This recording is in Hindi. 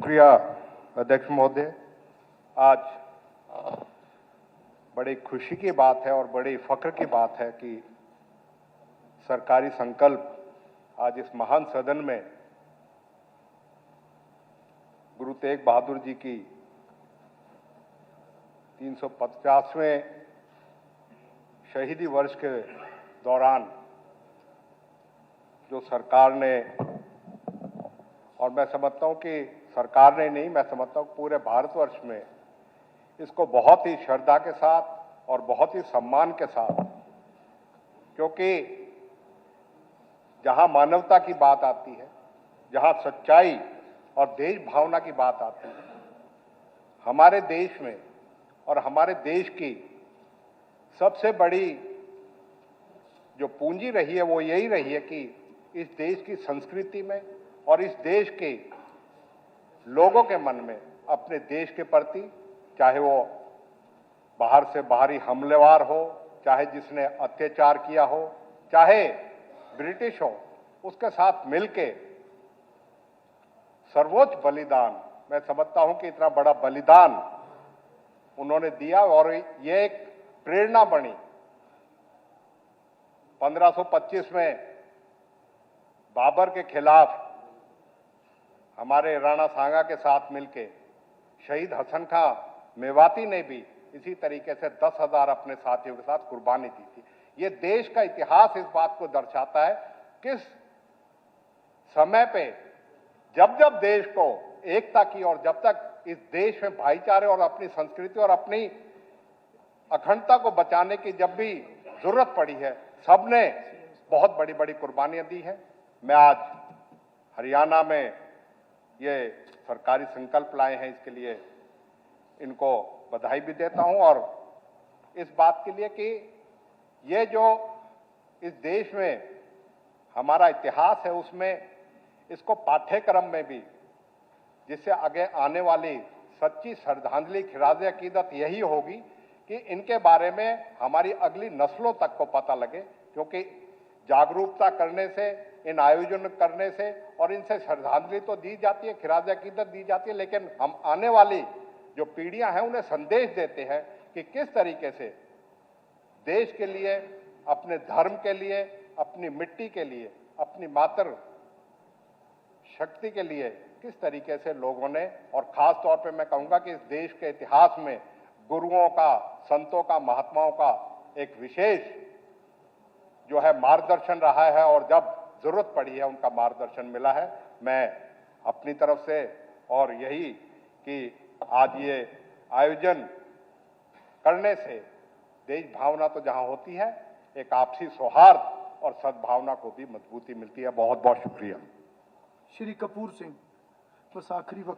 शुक्रिया अध्यक्ष महोदय। आज बड़ी खुशी की बात है और बड़ी फख्र की बात है कि सरकारी संकल्प आज इस महान सदन में गुरु तेग बहादुर जी की 350वें शहीदी वर्ष के दौरान जो सरकार ने, और मैं समझता हूं कि सरकार ने नहीं, मैं समझता हूं पूरे भारतवर्ष में इसको बहुत ही श्रद्धा के साथ और बहुत ही सम्मान के साथ, क्योंकि जहां मानवता की बात आती है, जहां सच्चाई और देश भावना की बात आती है, हमारे देश में और हमारे देश की सबसे बड़ी जो पूंजी रही है वो यही रही है कि इस देश की संस्कृति में और इस देश के लोगों के मन में अपने देश के प्रति, चाहे वो बाहर से बाहरी हमलेवार हो, चाहे जिसने अत्याचार किया हो, चाहे ब्रिटिश हो, उसके साथ मिलके सर्वोच्च बलिदान, मैं समझता हूं कि इतना बड़ा बलिदान उन्होंने दिया और ये एक प्रेरणा बनी। 1525 में बाबर के खिलाफ हमारे राणा सांगा के साथ मिलके शहीद हसन खां मेवाती ने भी इसी तरीके से 10,000 अपने साथियों के साथ कुर्बानी दी थी। ये देश का इतिहास इस बात को दर्शाता है किस समय पे जब जब देश को एकता की और जब तक इस देश में भाईचारे और अपनी संस्कृति और अपनी अखंडता को बचाने की जब भी जरूरत पड़ी है, सबने बहुत बड़ी बड़ी कुर्बानियां दी हैं। मैं आज हरियाणा में ये सरकारी संकल्प लाए हैं, इसके लिए इनको बधाई भी देता हूं और इस बात के लिए कि ये जो इस देश में हमारा इतिहास है उसमें इसको पाठ्यक्रम में भी, जिससे आगे आने वाली सच्ची श्रद्धांजलि खिराज अकीदत यही होगी कि इनके बारे में हमारी अगली नस्लों तक को पता लगे, क्योंकि जागरूकता करने से, इन आयोजन करने से और इनसे श्रद्धांजलि तो दी जाती है, खिराज अकीदत दी जाती है, लेकिन हम आने वाली जो पीढ़ियां हैं उन्हें संदेश देते हैं कि किस तरीके से देश के लिए, अपने धर्म के लिए, अपनी मिट्टी के लिए, अपनी मातृ शक्ति के लिए किस तरीके से लोगों ने, और खास तौर पे मैं कहूंगा कि इस देश के इतिहास में गुरुओं का, संतों का, महात्माओं का एक विशेष जो है मार्गदर्शन रहा है और जब जरूरत पड़ी है उनका मार्गदर्शन मिला है। मैं अपनी तरफ से, और यही कि आज ये आयोजन करने से देश भावना तो जहां होती है, एक आपसी सौहार्द और सद्भावना को भी मजबूती मिलती है। बहुत बहुत शुक्रिया। श्री कपूर सिंह, बस आखिरी वक्त